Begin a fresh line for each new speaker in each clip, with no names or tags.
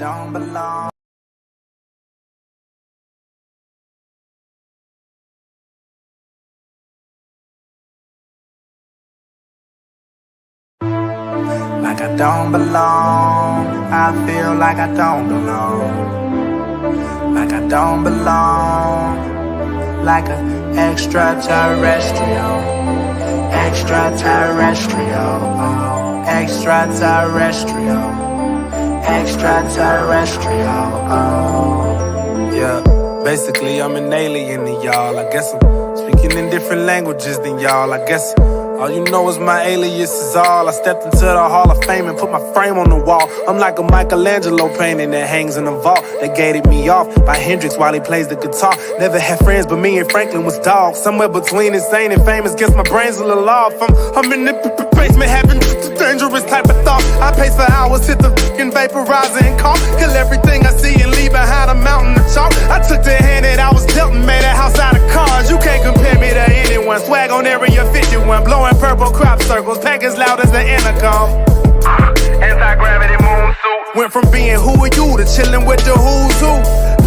don't belong. Like I don't belong. I feel like I don't belong. Like I don't belong. Like an extraterrestrial. Extraterrestrial. Oh. Extraterrestrial. Extraterrestrial. Oh. Yeah. Basically, I'm an alien to y'all. I guess I'm speaking in different languages than y'all. I guess all you know is my alias is all. I stepped into the Hall of Fame and put my frame on the wall. I'm like a Michelangelo painting that hangs in a vault. They gated me off by Hendrix while he plays the guitar. Never had friends, but me and Franklin was dogs. Somewhere between insane and famous, guess my brain's a little off. I'm in the basement having dangerous type of thoughts. I pace for hours, hit the fucking vaporizer and cough. Kill everything I see and leave behind a mountain of chalk. I took the hand that I was dealt and made a house out of cards. You can't compare me to anyone. Swag on Area 51, blowing purple crop circles, pack as loud as the intercom. Anti-gravity moon suit. Went from being who are you to chilling with the who's who.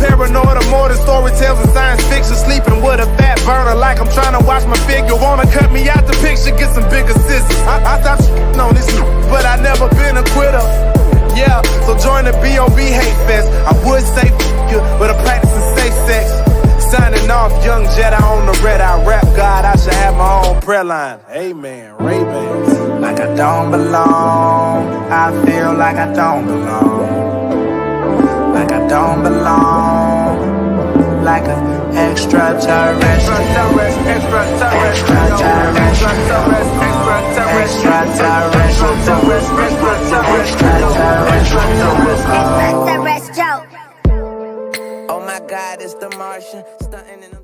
Paranoid or more than storytales and science fiction. Sleeping with a fat burner like I'm trying to watch my figure. Wanna cut me out the picture, get some bigger scissors. I thought on this, but I never been a quitter. Yeah, so join the B.O.B. hate fest. I would say you, but I'm practicing safe sex. Signing off, young Jedi on the red. I rap God, I should have my own prayer line. Amen, Ray-Bans. Like I don't belong. I feel like I don't belong. Like I don't belong. Like an extraterrestrial. Extraterrestrial. Oh my God, it's the Martian stunting in them.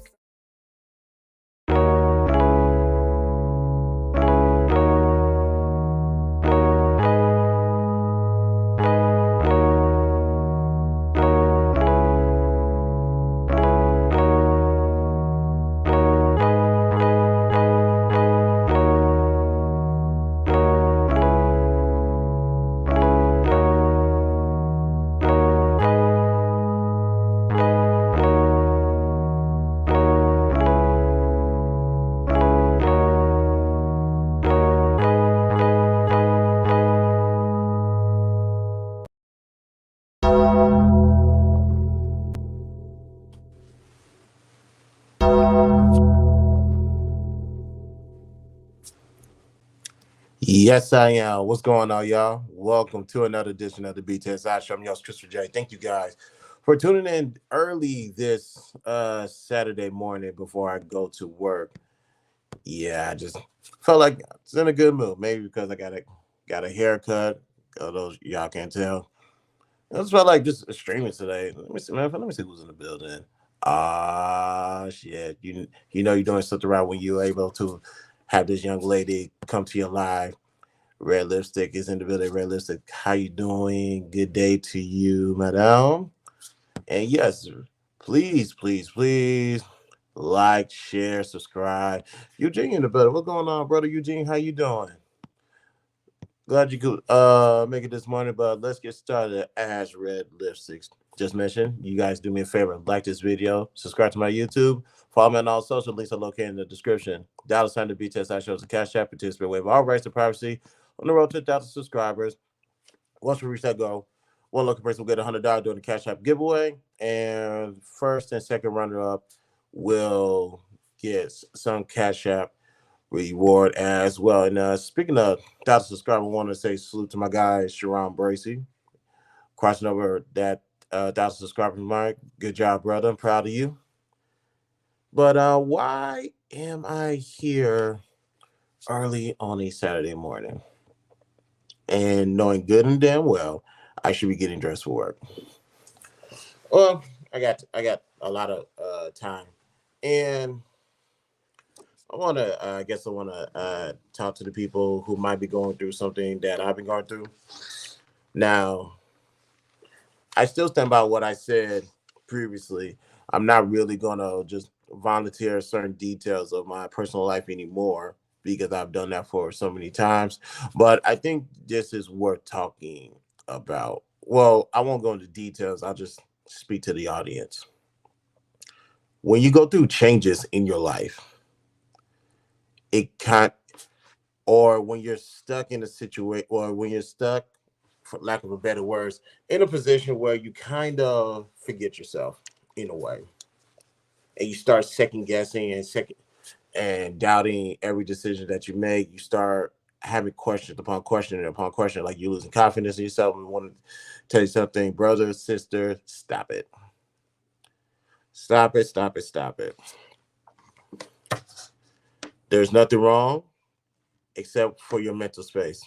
Yes, I am. What's going on, y'all? Welcome to another edition of the BTSI Show. I'm your host, Christopher J. Thank you guys for tuning in early this Saturday morning before I go to work. Yeah, I just felt like it's in a good mood. Maybe because I got a haircut. Those y'all can't tell. I just felt like just streaming today. Let me see, man. Let me see who's in the building. Shit. You know you're doing something right when you're able to have this young lady come to your live. Red Lipstick is in the building. Red Lipstick, how you doing? Good day to you, madam. And yes, please, please, please like, share, subscribe. Eugene in the building. What's going on, brother Eugene? How you doing? Glad you could make it this morning, but let's get started as Red Lipstick just mentioned. You guys do me a favor, like this video, subscribe to my YouTube, follow me on all social links are located in the description. $sign to BTSI shows a cash app, participate, waive all rights to privacy on the road to 1,000 subscribers. Once we reach that goal, one local person will get $100 during the cash app giveaway, and first and second runner up will get some cash app reward as well. And speaking of 1,000 subscribers, I want to say salute to my guy Sharon Bracey, crossing over that 1,000 subscribers mark. Good job, brother. I'm proud of you. But why am I here early on a Saturday morning and knowing good and damn well I should be getting dressed for work? Well, I got a lot of time, and I want to talk to the people who might be going through something that I've been going through. Now, I still stand by what I said previously. I'm not really going to just volunteer certain details of my personal life anymore because I've done that for so many times. But I think this is worth talking about well, I won't go into details. I'll just speak to the audience. When you go through changes in your life, it can't, or when you're stuck in a situation, or when you're stuck, for lack of a better words, in a position where you kind of forget yourself in a way, and you start second guessing and doubting every decision that you make. You start having questions upon question upon question, like you're losing confidence in yourself. And want to tell you something, brother, sister, stop it. Stop it, stop it, stop it. There's nothing wrong except for your mental space.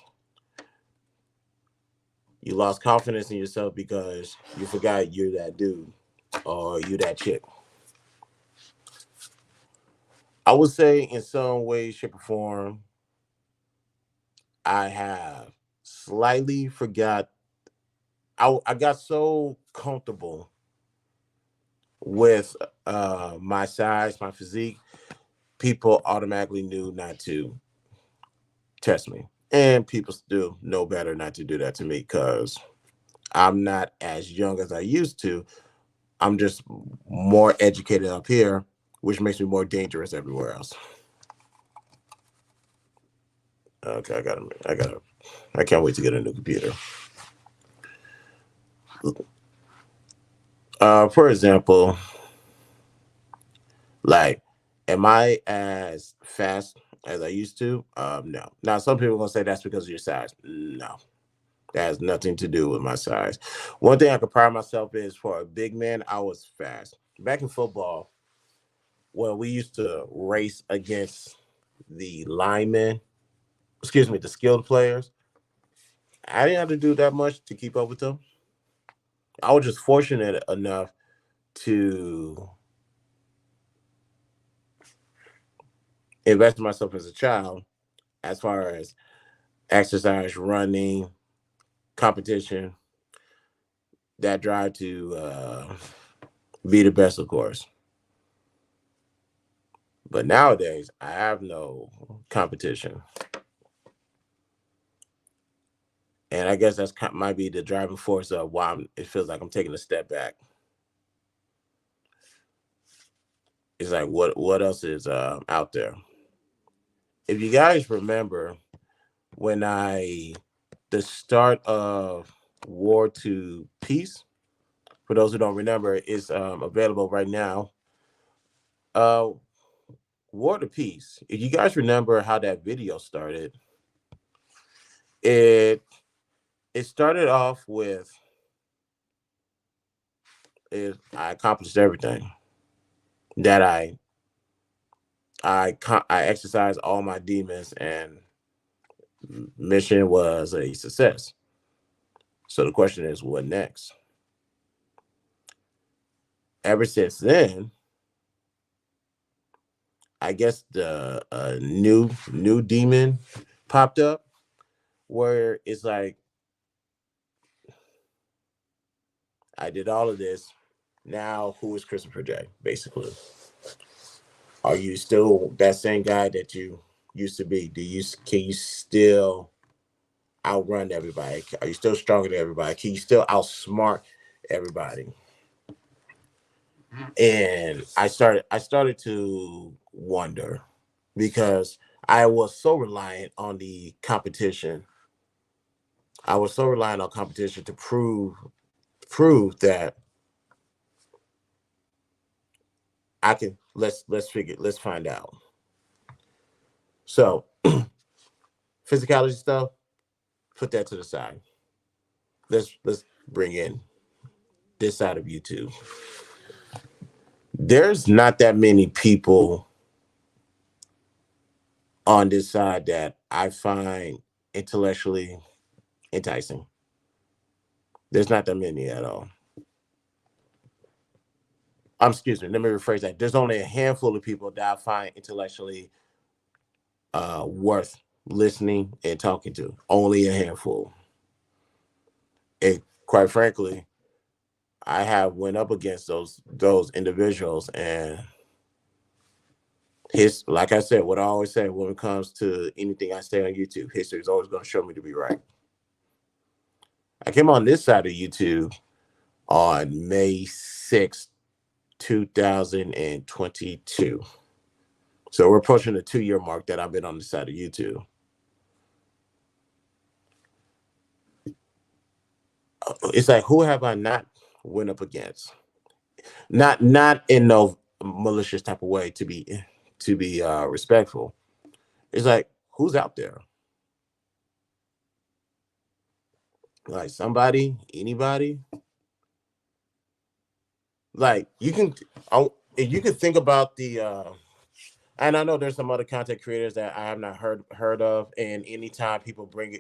You lost confidence in yourself because you forgot you're that dude or you that chick. I would say in some way, shape, or form, I have slightly forgot. I got so comfortable with my size, my physique, people automatically knew not to test me. And people still know better not to do that to me because I'm not as young as I used to. I'm just more educated up here, which makes me more dangerous everywhere else. Okay, I can't wait to get a new computer. For example, like, am I as fast as I used to? No. Now, some people are gonna say that's because of your size. No, that has nothing to do with my size. One thing I could pride myself is for a big man, I was fast. Back in football, well, we used to race against the linemen, excuse me, the skilled players. I didn't have to do that much to keep up with them. I was just fortunate enough to invest in myself as a child as far as exercise, running, competition, that drive to be the best, of course. But nowadays, I have no competition. And I guess that's might be the driving force of why it feels like I'm taking a step back. It's like what else is out there? If you guys remember when the start of War to Peace, for those who don't remember, is available right now. Uh, War to Peace. If you guys remember how that video started, it it started off with I accomplished everything that I exercised all my demons and mission was a success. So the question is, what next? Ever since then, I guess the new demon popped up where it's like I did all of this. Now who is Christopher J? Basically, are you still that same guy that you used to be? Can you still outrun everybody? Are you still stronger than everybody? Can you still outsmart everybody? And I started to wonder because I was so reliant on the competition. I was so reliant on competition to prove that I can. Let's find out. So physicality stuff, put that to the side. Let's bring in this side of YouTube. There's not that many people on this side that I find intellectually enticing. There's not that many at all. Excuse me, let me rephrase that. There's only a handful of people that I find intellectually worth listening and talking to. Only a handful. And quite frankly, I have went up against those individuals, and like I said, what I always say when it comes to anything I say on YouTube, history is always going to show me to be right. I came on this side of YouTube on May 6th, 2022. So we're approaching the 2 year mark that I've been on the side of YouTube. It's like, who have I not went up against? Not in no malicious type of way, to be respectful. It's like, who's out there? Like, somebody, anybody. Like, you can think about the and I know there's some other content creators that I have not heard of, and anytime people bring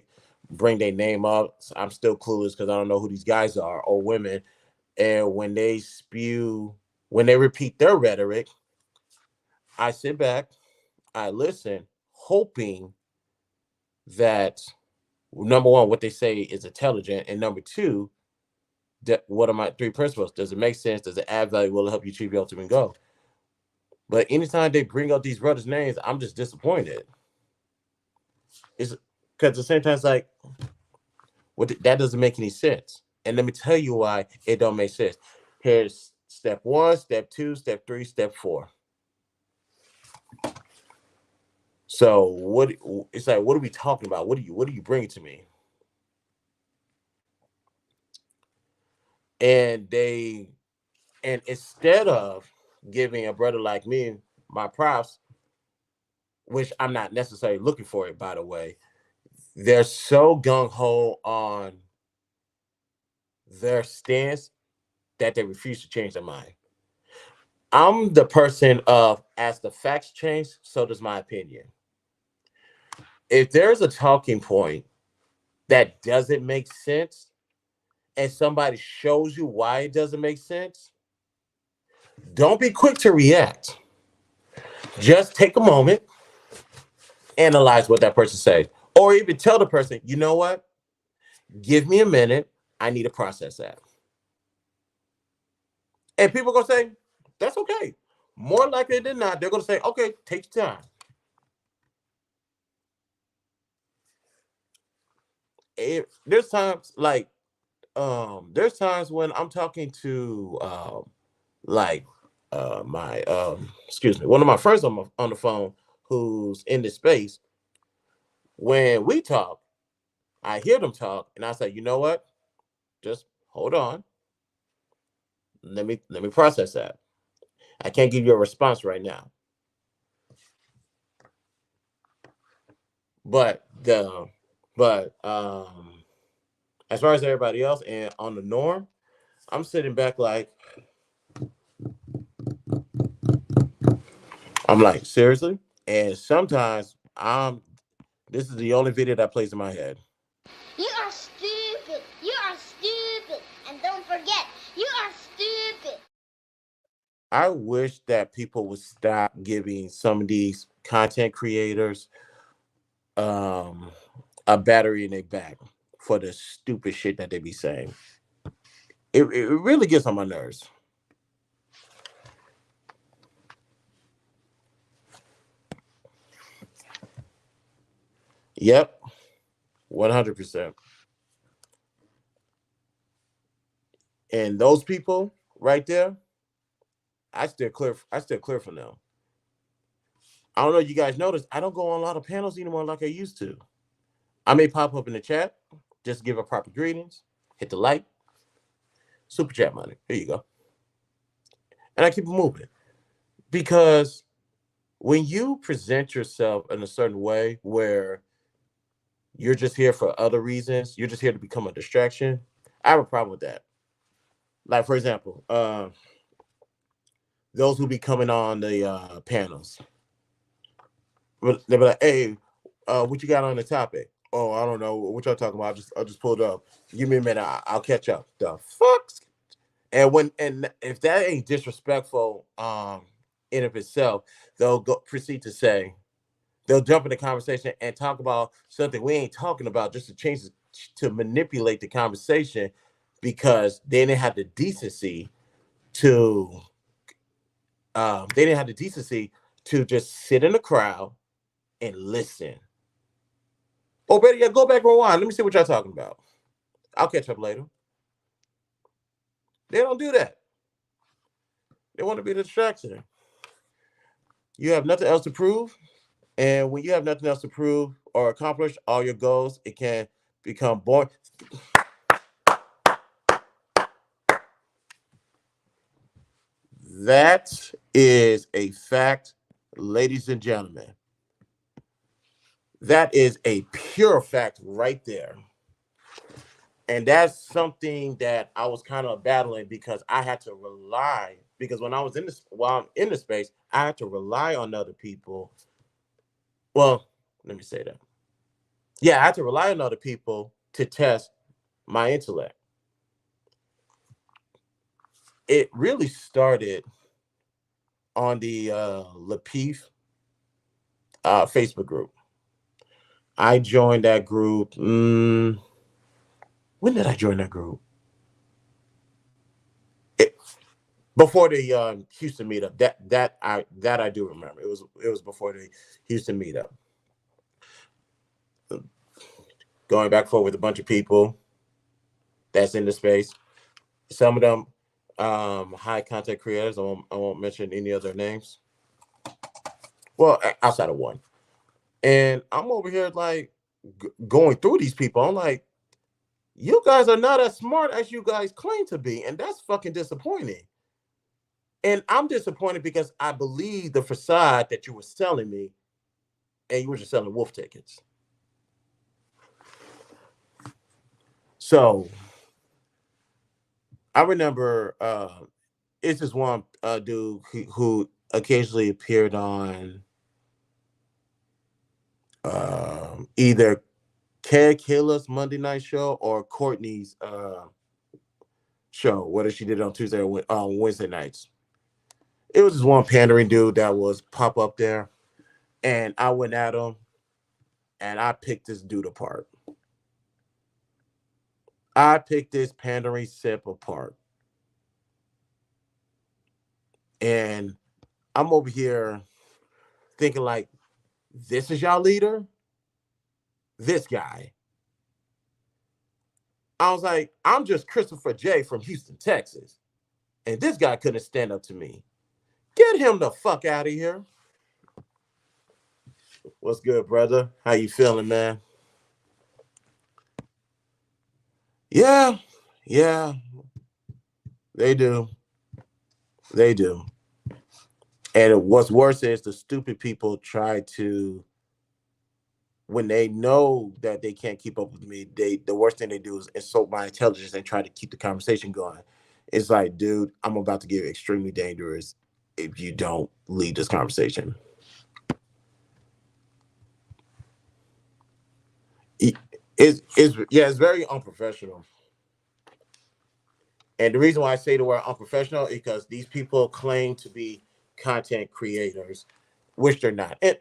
their name up, I'm still clueless because I don't know who these guys are or women. And when they repeat their rhetoric, I sit back, I listen, hoping that, number one, what they say is intelligent, and number two, that what are my three principles? Does it make sense? Does it add value? Will it help you achieve your ultimate goal? But anytime they bring up these brothers' names, I'm just disappointed. It's because at the same time, it's like, that doesn't make any sense. And let me tell you why it don't make sense. Here's step one, step two, step three, step four. So it's like, what are we talking about? What are you bringing to me? And instead of giving a brother like me my props, which I'm not necessarily looking for it, by the way, they're so gung-ho on their stance that they refuse to change their mind. I'm the person of, as the facts change, so does my opinion. If there's a talking point that doesn't make sense and somebody shows you why it doesn't make sense, don't be quick to react. Just take a moment, analyze what that person says, or even tell the person, you know what? Give me a minute. I need to process that. And people are going to say, that's okay. More likely than not, they're going to say, okay, take your time. There's times there's times when I'm talking to like my excuse me, one of my friends on the phone who's in this space. When we talk, I hear them talk, and I say, you know what? Just hold on. Let me process that. I can't give you a response right now. But as far as everybody else and on the norm, I'm sitting back like, I'm like, seriously? And sometimes this is the only video that plays in my head.
You are stupid. You are stupid. And don't forget, you are stupid.
I wish that people would stop giving some of these content creators a battery in their back for the stupid shit that they be saying. It really gets on my nerves. Yep, 100%. And those people right there, I still clear from them. I don't know if you guys noticed, I don't go on a lot of panels anymore like I used to. I may pop up in the chat, just give a proper greetings, hit the like, super chat money. Here you go. And I keep it moving. Because when you present yourself in a certain way where you're just here for other reasons, you're just here to become a distraction, I have a problem with that. Like, for example, those who be coming on the panels, they'll be like, hey, what you got on the topic? Oh, I don't know what y'all talking about. I just pulled up. Give me a minute. I'll catch up. The fuck? And if that ain't disrespectful, in of itself, proceed to say, they'll jump in the conversation and talk about something we ain't talking about, just to change to manipulate the conversation, because they didn't have the decency to just sit in the crowd and listen. Oh, better yet, go back and rewind. Let me see what y'all talking about. I'll catch up later. They don't do that. They want to be the distraction. You have nothing else to prove. And when you have nothing else to prove or accomplish all your goals, it can become boring. That is a fact, ladies and gentlemen. That is a pure fact right there. And that's something that I was kind of battling because I had to rely because when I was in this while I'm in the space, I had to rely on other people. Well, let me say that. Yeah, I had to rely on other people to test my intellect. It really started on the Lapeef Facebook group. I joined that group. When did I join that group? It, before the Houston meetup. That I do remember. It was before the Houston meetup. Going back and forth with a bunch of people that's in the space. Some of them high content creators. I won't mention any other names. Well, outside of one. And I'm over here like going through these people. I'm like, you guys are not as smart as you guys claim to be, and that's fucking disappointing. And I'm disappointed because I believe the facade that you were selling me, and you were just selling wolf tickets. So I remember it's this one dude who occasionally appeared on either Ted Killer's Monday night show or Courtney's show, whether she did it on Tuesday or on Wednesday nights. It was this one pandering dude that was pop up there, and I went at him, and I picked this dude apart. I picked this pandering sip apart, and I'm over here thinking like, this is y'all leader, this guy. I was like, I'm just Christopher J from Houston, Texas, and this guy couldn't stand up to me. Get him the fuck out of here. What's good, brother? How you feeling, man? Yeah, yeah, they do. They do. And what's worse is the stupid people try to, when they know that they can't keep up with me, the worst thing they do is insult my intelligence and try to keep the conversation going. It's like, dude, I'm about to get extremely dangerous if you don't lead this conversation. It's very unprofessional. And the reason why I say the word unprofessional is because these people claim to be content creators, which they're not. And,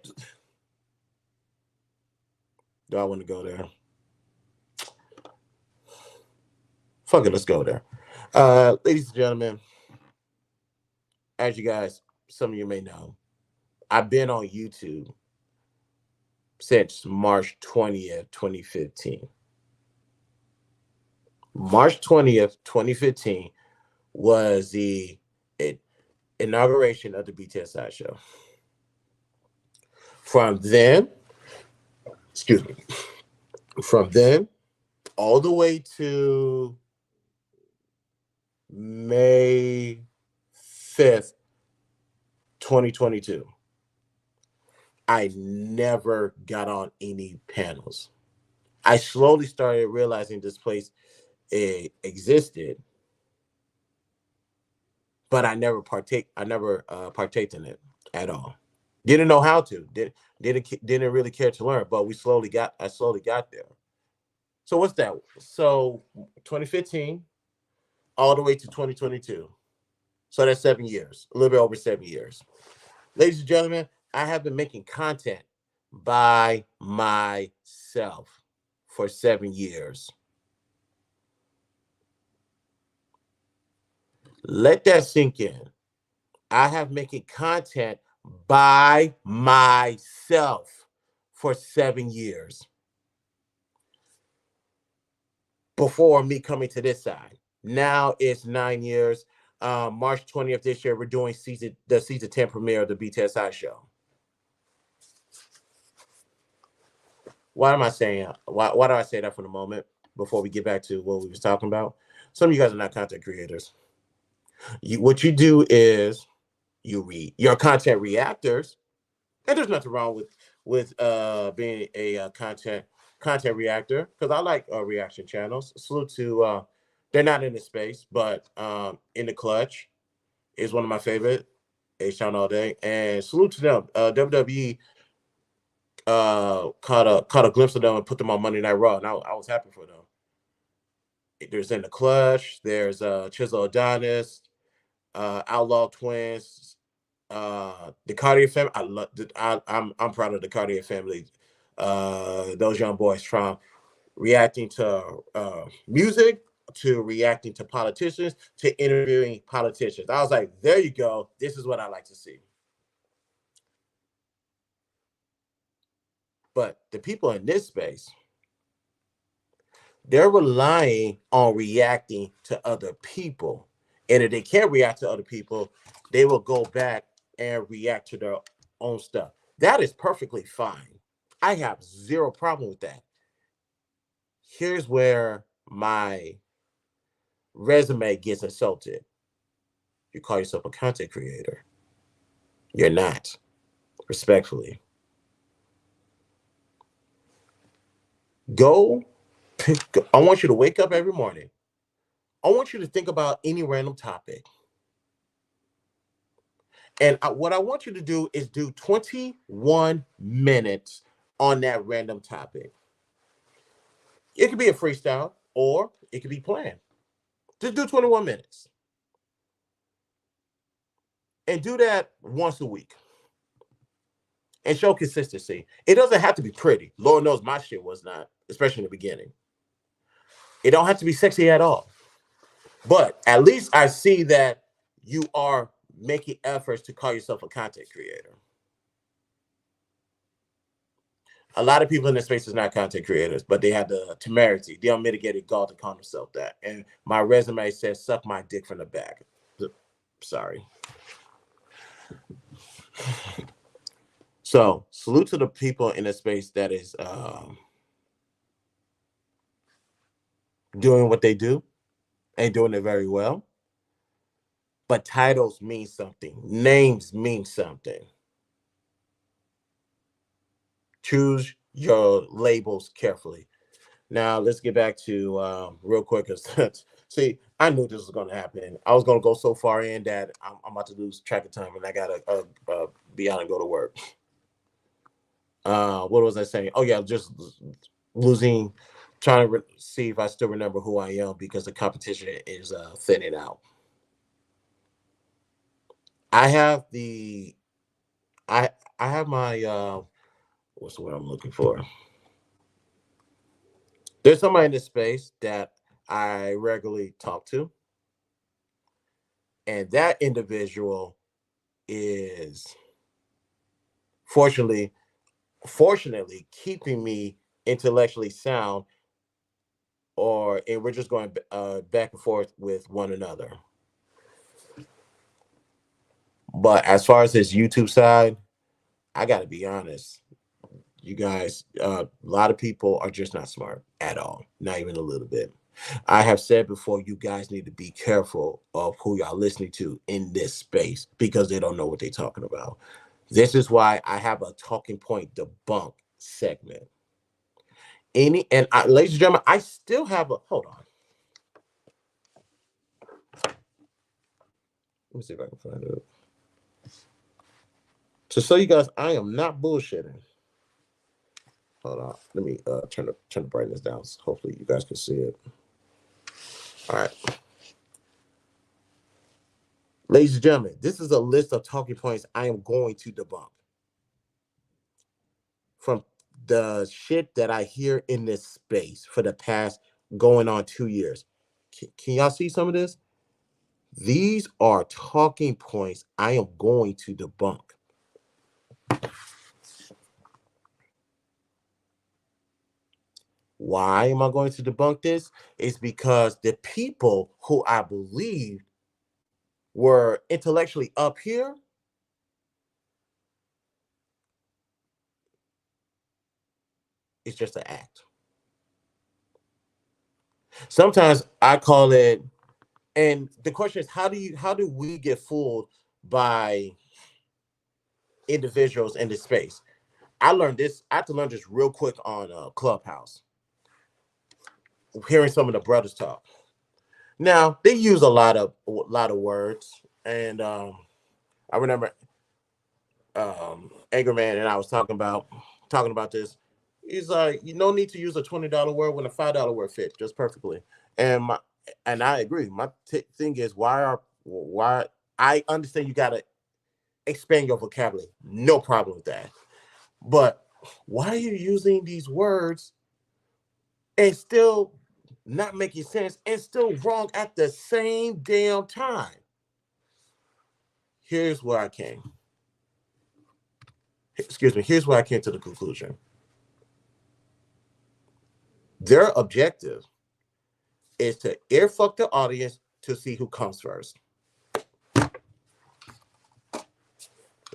do I want to go there? Fuck it, let's go there. Ladies and gentlemen, as you guys, some of you may know, I've been on YouTube since March 20th, 2015. March 20th, 2015 was the inauguration of the BTSI show. From then, excuse me, from then all the way to May 5th, 2022, I never got on any panels. I slowly started realizing this place existed, but I never partaked in it at all. Didn't know how to. Didn't really care to learn. But I slowly got there. So what's that? So 2015 all the way to 2022. So that's 7 years, a little bit over 7 years. Ladies and gentlemen, I have been making content by myself for 7 years. Let that sink in. I have making content by myself for 7 years. before me coming to this side. Now it's 9 years. March 20th this year, we're doing season 10 premiere of the BTSI show. Why am I saying why do I say that for the moment before we get back to what we was talking about? Some of you guys are not content creators. What you do is you read your content reactors, and there's nothing wrong with being a content reactor, because I like reaction channels. Salute to they're not in the space, but in the clutch is one of my favorite. H Town all day, and salute to them. WWE caught a glimpse of them and put them on Monday Night Raw, and I was happy for them. There's in the clutch. There's Chisel Adonis, Outlaw Twins, the Cartier family. I'm proud of the Cartier family. Those young boys from reacting to music, to reacting to politicians, to interviewing politicians. I was like, there you go. This is what I like to see. But the people in this space, they're relying on reacting to other people. And if they can't react to other people, they will go back and react to their own stuff. That is perfectly fine. I have zero problem with that. Here's where my resume gets insulted. You call yourself a content creator. You're not, respectfully. I want you to wake up every morning. I want you to think about any random topic. And what I want you to do is do 21 minutes on that random topic. It could be a freestyle or it could be planned. Just do 21 minutes. And do that once a week. And show consistency. It doesn't have to be pretty. Lord knows my shit was not, especially in the beginning. It don't have to be sexy at all. But at least I see that you are making efforts to call yourself a content creator. A lot of people in this space is not content creators, but they have the temerity, the unmitigated gall to call themselves that. And my resume says, suck my dick from the back. Sorry. So salute to the people in the space that is doing what they do and doing it very well. But titles mean something. Names mean something. Choose your labels carefully. Now let's get back to real quick. See, I knew this was going to happen. I was going to go so far in that I'm about to lose track of time, and I gotta be out and go to work. What was I saying? Oh yeah, just losing, trying to see if I still remember who I am because the competition is thinning out. I have the, I have my what's the word I'm looking for? There's somebody in this space that I regularly talk to, and that individual is fortunately keeping me intellectually sound, and we're just going back and forth with one another. But as far as his YouTube side, I got to be honest. You guys, a lot of people are just not smart at all, not even a little bit. I have said before, you guys need to be careful of who y'all listening to in this space because they don't know what they're talking about. This is why I have a talking point debunk segment. Ladies and gentlemen, I still have a hold on. Let me see if I can find it. To show you guys, I am not bullshitting. Hold on. Let me turn the brightness down. So hopefully you guys can see it. All right. Ladies and gentlemen, this is a list of talking points I am going to debunk. From the shit that I hear in this space for the past going on 2 years. Can y'all see some of this? These are talking points I am going to debunk. Why am I going to debunk this? It's because the people who I believe were intellectually up here, it's just an act. Sometimes I call it, and the question is, how do we get fooled by individuals in this space? I learned this. I had to learn this real quick on Clubhouse, hearing some of the brothers talk. Now they use a lot of words, and I remember Angerman and I was talking about this. He's like, you no need to use a $20 word when a $5 word fits just perfectly. And my and I agree. My thing is, why I understand you gotta expand your vocabulary. No problem with that. But why are you using these words and still not making sense and still wrong at the same damn time? Here's where I came. Excuse me. Here's where I came to the conclusion. Their objective is to ear fuck the audience to see who comes first.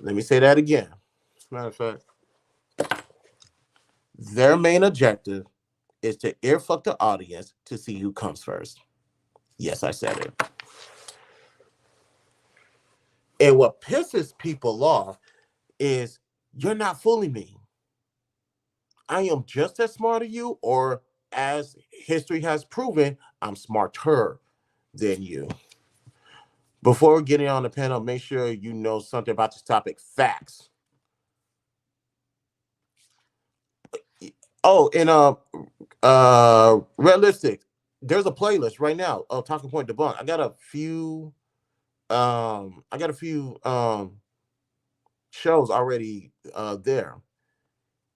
Let me say that again. Matter of fact, their main objective is to ear fuck the audience to see who comes first. Yes, I said it. And what pisses people off is you're not fooling me. I am just as smart as you, or as history has proven, I'm smarter than you. Before getting on the panel, make sure you know something about this topic. Facts. Oh, and realistic. There's a playlist right now of Talking Point Debunk. I got a few shows already there.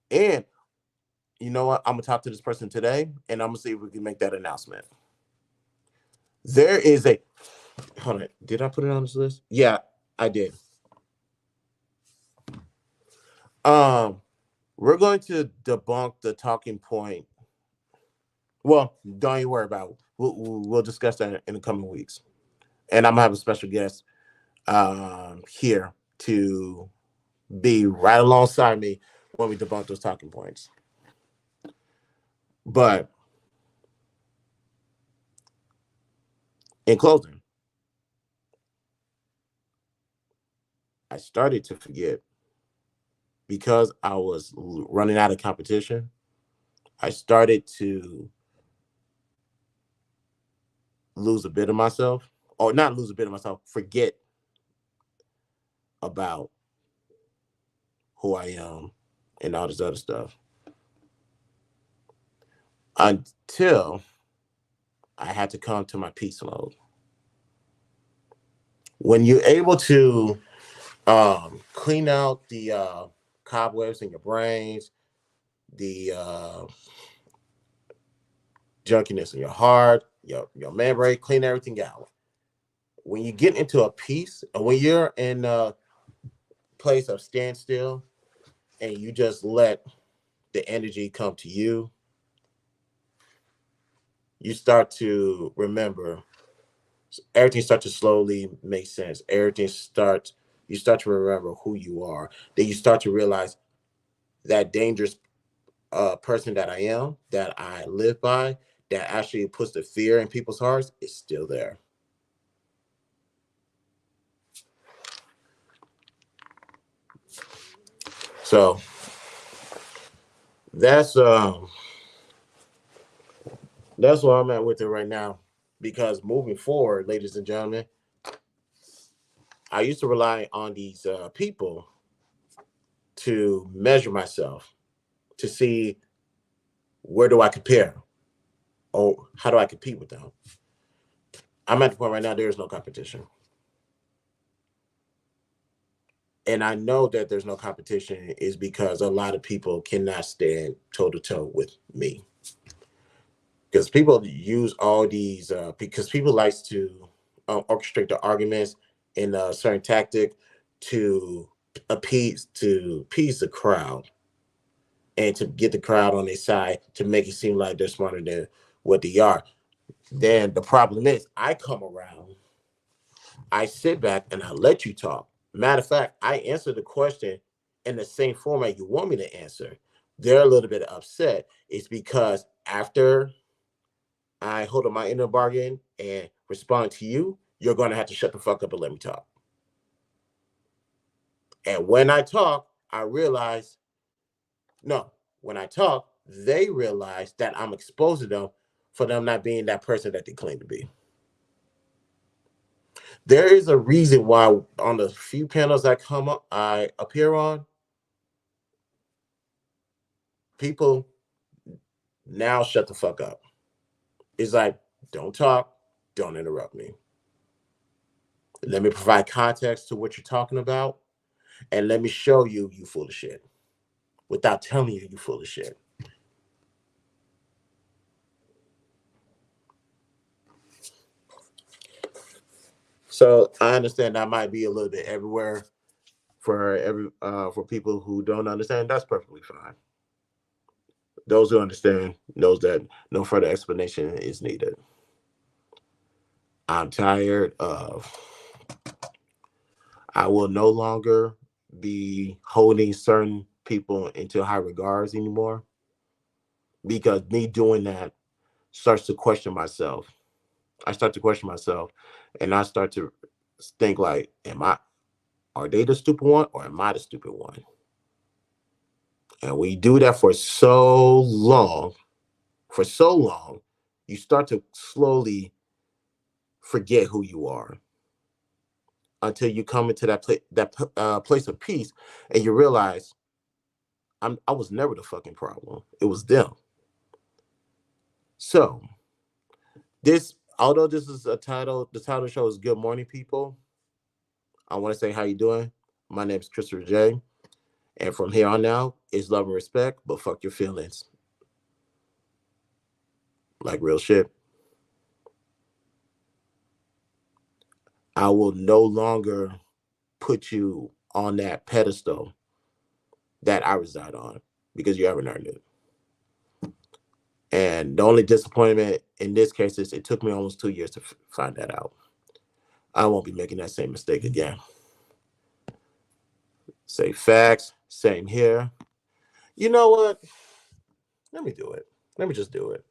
And you know what? I'm gonna talk to this person today, and I'm gonna see if we can make that announcement. There is a hold on. Did I put it on this list? Yeah, I did. Um, we're going to debunk the talking point. Well, don't you worry about it. We'll discuss that in the coming weeks, and I'm gonna have a special guest here to be right alongside me when we debunk those talking points. But in closing, I started to forget because I was running out of competition. I started to lose a bit of myself, or not lose a bit of myself, forget about who I am and all this other stuff until I had to come to my peace mode. When you're able to clean out the cobwebs in your brains, the junkiness in your heart, your memory, clean everything out. When you get into a peace, when you're in a place of standstill and you just let the energy come to you, you start to remember. Everything starts to slowly make sense. You start to remember who you are. Then you start to realize that dangerous person that I am, that I live by, that actually puts the fear in people's hearts, is still there. So that's that's where I'm at with it right now. Because moving forward, ladies and gentlemen, I used to rely on these people to measure myself, to see where do I compare, or how do I compete with them. I'm at the point right now, there is no competition. And I know that there's no competition is because a lot of people cannot stand toe to toe with me. Because people use all these, because people likes to orchestrate the arguments in a certain tactic to appease the crowd and to get the crowd on their side to make it seem like they're smarter than what they are. Then the problem is, I come around, I sit back, and I let you talk. Matter of fact, I answer the question in the same format you want me to answer. They're a little bit upset. It's because after I hold up my end of the bargain and respond to you, you're going to have to shut the fuck up and let me talk. And when I talk, I realize, no, when I talk, they realize that I'm exposing them for them not being that person that they claim to be. There is a reason why on the few panels I appear on, people now shut the fuck up. It's like, don't talk, don't interrupt me. Let me provide context to what you're talking about, and let me show you full of shit without telling you full of shit. So I understand that might be a little bit everywhere for people who don't understand. That's perfectly fine. Those who understand knows that no further explanation is needed. I'm tired of. I will no longer be holding certain people into high regards anymore, because me doing that starts to question myself. I start to question myself, and I start to think like, are they the stupid one, or am I the stupid one? And we do that for so long, you start to slowly forget who you are until you come into place of peace, and you realize I was never the fucking problem. It was them. So although this is the title show is Good Morning People. I want to say, how you doing? My name is Christopher J. And from here on out, it's love and respect, but fuck your feelings. Like real shit. I will no longer put you on that pedestal that I reside on, because you haven't earned it. And the only disappointment in this case is it took me almost 2 years to find that out. I won't be making that same mistake again. Say facts, same here. You know what? Let me do it. Let me just do it.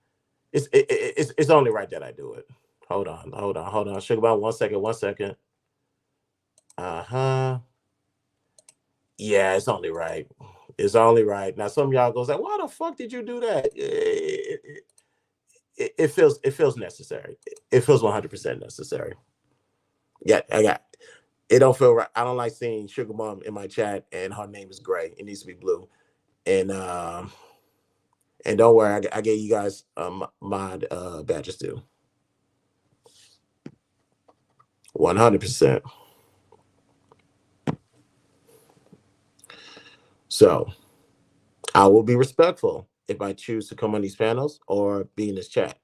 It's only right that I do it. Hold on. Sugar bomb, 1 second, 1 second. Uh-huh. Yeah, it's only right. It's only right. Now some of y'all goes like, why the fuck did you do that? It feels necessary. It feels 100% necessary. Yeah, I got it. Don't feel right. I don't like seeing Sugar Mom in my chat and her name is gray. It needs to be blue. And don't worry, I gave you guys mod badges too. 100%. So I will be respectful if I choose to come on these panels or be in this chat.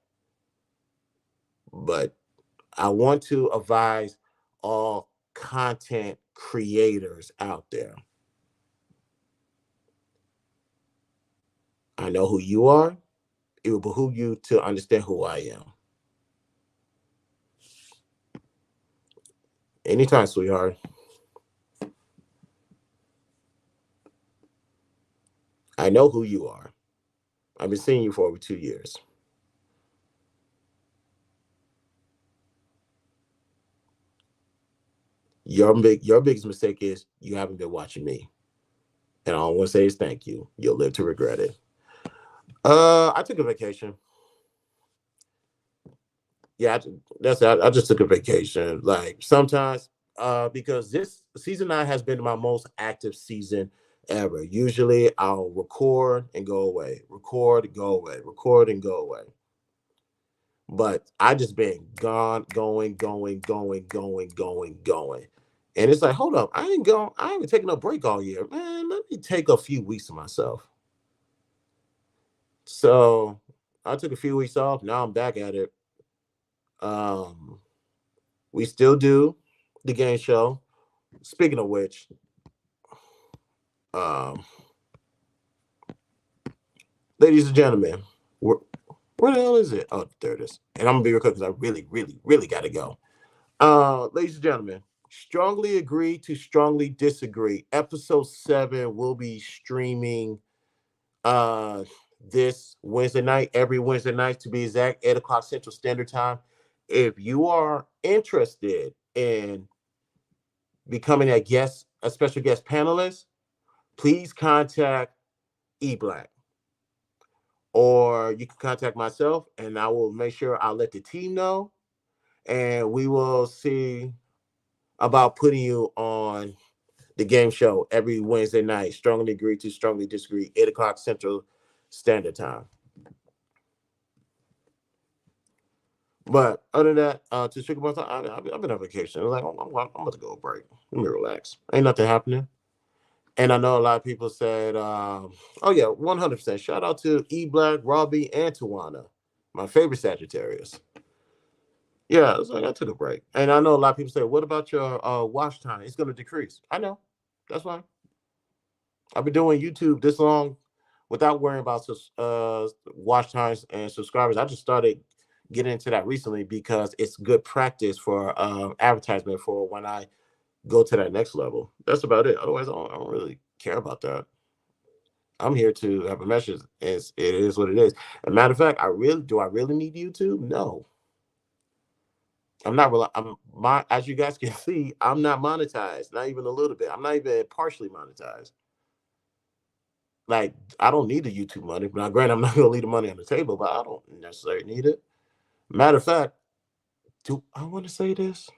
But I want to advise all content creators out there. I know who you are. It will behoove you to understand who I am. Anytime, sweetheart. I know who you are. I've been seeing you for over 2 years. Your biggest mistake is you haven't been watching me. And all I want to say is thank you. You'll live to regret it. I took a vacation. Yeah, that's it. I just took a vacation. Like sometimes, because this season 9 has been my most active season ever. Usually I'll record and go away, record, go away, record and go away. But I just been gone, going. And it's like, hold up, I haven't taken a break all year. Man, let me take a few weeks to myself. So I took a few weeks off. Now I'm back at it. We still do the game show. Speaking of which, um, Ladies and gentlemen, where the hell is it? Oh, there it is. And I'm gonna be real quick because I really, really, really gotta go. Ladies and gentlemen, strongly agree to strongly disagree. Episode 7 will be streaming uh this Wednesday night, every Wednesday night to be exact, 8 o'clock Central Standard Time. If you are interested in becoming a special guest panelist, please contact eBlack. Or you can contact myself and I will make sure I'll let the team know. And we will see about putting you on the game show every Wednesday night. Strongly agree to strongly disagree, 8 o'clock Central Standard Time. But other than that, to speak about that, I've been on vacation. Like, I'm about to go a break. Let me relax. Ain't nothing happening. And I know a lot of people said, oh, yeah, 100%. Shout out to E Black, Robbie, and Tawana, my favorite Sagittarius. Yeah, it's like I took a break. And I know a lot of people say, what about your watch time? It's going to decrease. I know. That's fine. I've been doing YouTube this long without worrying about watch times and subscribers. I just started getting into that recently because it's good practice for advertisement for when I go to that next level. That's about it. Otherwise, I don't really care about that. I'm here to have a message. It is what it is. As a matter of fact, do I really need YouTube? No. I'm not really. As you guys can see, I'm not monetized, not even a little bit. I'm not even partially monetized. Like, I don't need the YouTube money. Now, granted, I'm not gonna leave the money on the table, but I don't necessarily need it. Matter of fact, do I want to say this?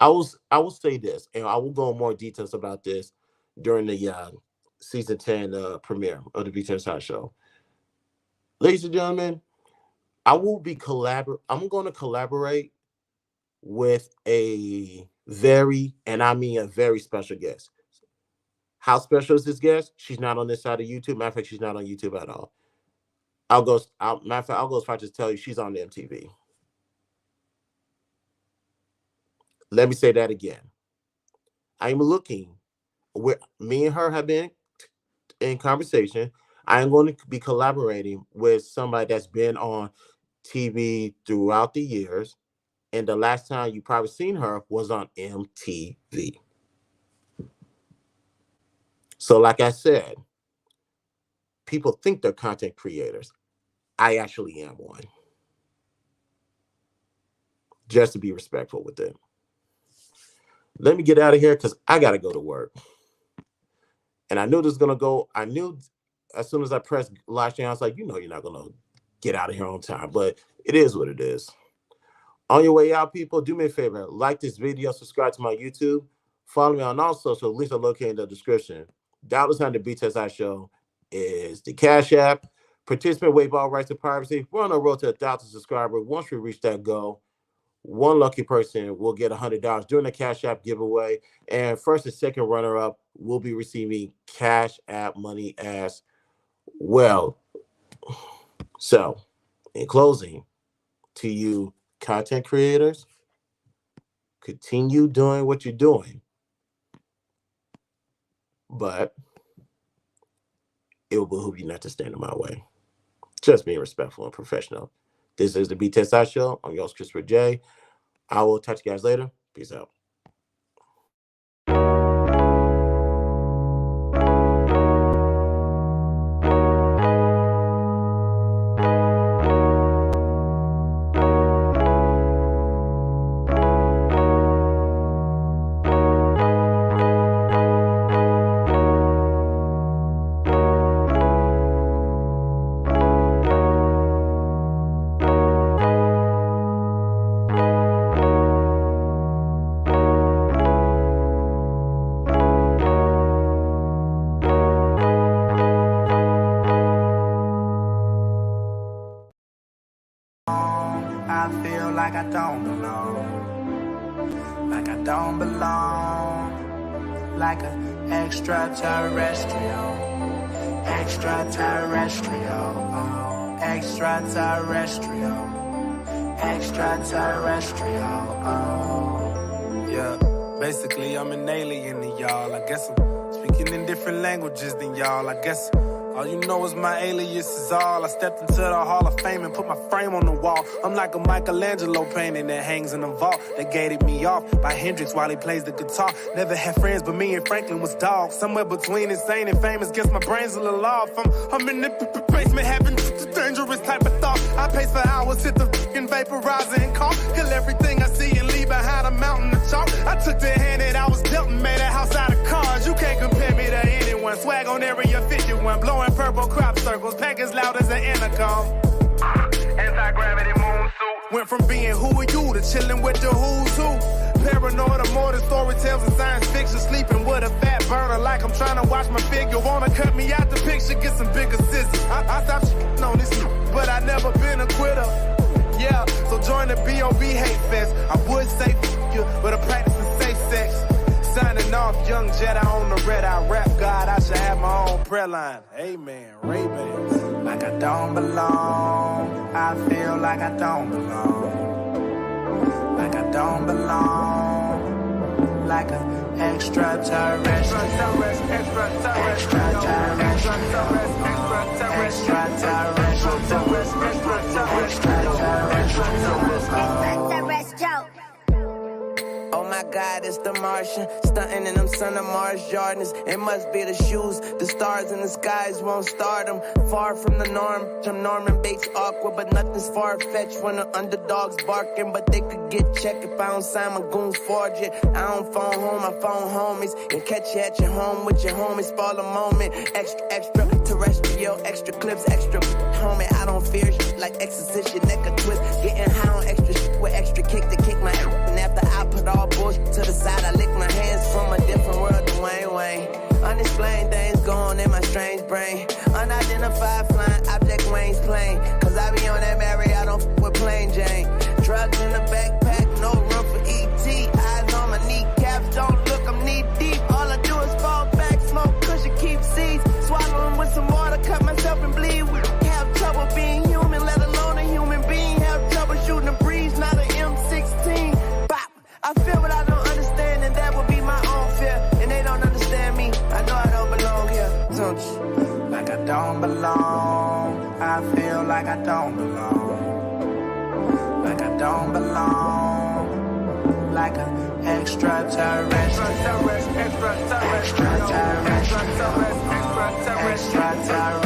I will say this, and I will go in more details about this during the season 10 premiere of the Brytn Smile show. Ladies and gentlemen, I'm going to collaborate with a very, and I mean a very special guest. How special is this guest? She's not on this side of YouTube. Matter of fact, she's not on YouTube at all. I'll go as far as to tell you she's on the MTV. Let me say that again. I'm looking where me and her have been in conversation. I am going to be collaborating with somebody that's been on TV throughout the years. And the last time you probably seen her was on MTV. So like I said, people think they're content creators. I actually am one. Just to be respectful with them. Let me get out of here because I got to go to work. And I knew this was going to go. I knew as soon as I pressed live stream, I was like, you're not going to get out of here on time. But it is what it is. On your way out, people, do me a favor. Like this video. Subscribe to my YouTube. Follow me on all social. Links are located in the description. $sign the Brytn Smile show is the Cash App. Participant waive all rights to privacy. We're on the road to 1,000 subscribers. Once we reach that goal, one lucky person will get $100 during the Cash App giveaway. And first and second runner-up will be receiving Cash App money as well. So, in closing, to you content creators, continue doing what you're doing. But it will behoove you not to stand in my way. Just being respectful and professional. This is the Brytn Smile show. I'm your host, Christopher J. I will touch you guys later. Peace out.
I feel like I don't belong, like I don't belong, like an extraterrestrial, extraterrestrial, extraterrestrial, extraterrestrial. Yeah, basically I'm an alien to y'all. I guess I'm speaking in different languages than y'all. I guess All you know is my alias is all. I stepped into the Hall of Fame and put my frame on the wall. I'm like a Michelangelo painting that hangs in a vault. They gated me off by Hendrix while he plays the guitar. Never had friends, but me and Franklin was dogs. Somewhere between insane and famous, guess my brain's a little off. I'm in the basement having dangerous type of thought. I pace for hours, hit the fucking vaporizer and cough. Kill everything I see and leave behind a mountain of chalk. I took the hand that I was dealt and made a house out of cards. You can't compare me to anyone. Swag on area 51, blowing purple crop circles, pack as loud as an intercom.
Anti-gravity moon suit.
Went from being who are you to chilling with the who's who. Paranoid or more than story tales and science fiction. Sleeping with a fat burner like I'm trying to watch my figure. Wanna cut me out the picture, get some bigger scissors. I stopped on this, but I never been a quitter. Yeah, so join the B.O.B. hate fest. I would say f*** you, but I'm practicing safe sex. Signing off, young Jedi on the red. I rap God, I should have my own prayer line. Amen, Ray-Bans. Like I don't belong, I feel like I don't belong. Like I don't belong, like an extraterrestrial.
Extraterrestrial.
Oh my God, it's the Martian, stunting in them son of Mars Jordans. It must be the shoes, the stars in the skies won't start them. Far from the norm, I'm Norman Bates awkward, but nothing's far-fetched when the underdog's barking. But they could get checked if I don't sign my goons forge it. I don't phone home, I phone homies, and catch you at your home with your homies for a moment. Extra terrestrial, extra clips, extra homie. I don't fear shit like exorcist, your neck a twist. Getting high on extra shit with extra kick to kick my ass. And after I put all bullshit to the side, I lick my hands from a different world to Wayne. Unexplained things going in my strange brain. Unidentified flying object Wayne's plane. Cause I be on that Mary, I don't f with plain Jane. Drugs in the backpack, no room for E.T. Eyes on my kneecaps, don't look, I'm knee deep. All I do is fall back, smoke cushion, keep seeds. Swallowing with some water, cut myself and bleed. We have trouble being human, let alone a human being. Have trouble shooting a breeze, not an M16. Bop. I feel what I don't understand, and that would be my own fear. And they don't understand me, I know I don't belong here, don't you?
Like I don't belong, I feel like I don't belong. Like I don't belong, like an extraterrestrial. Extraterrestrial.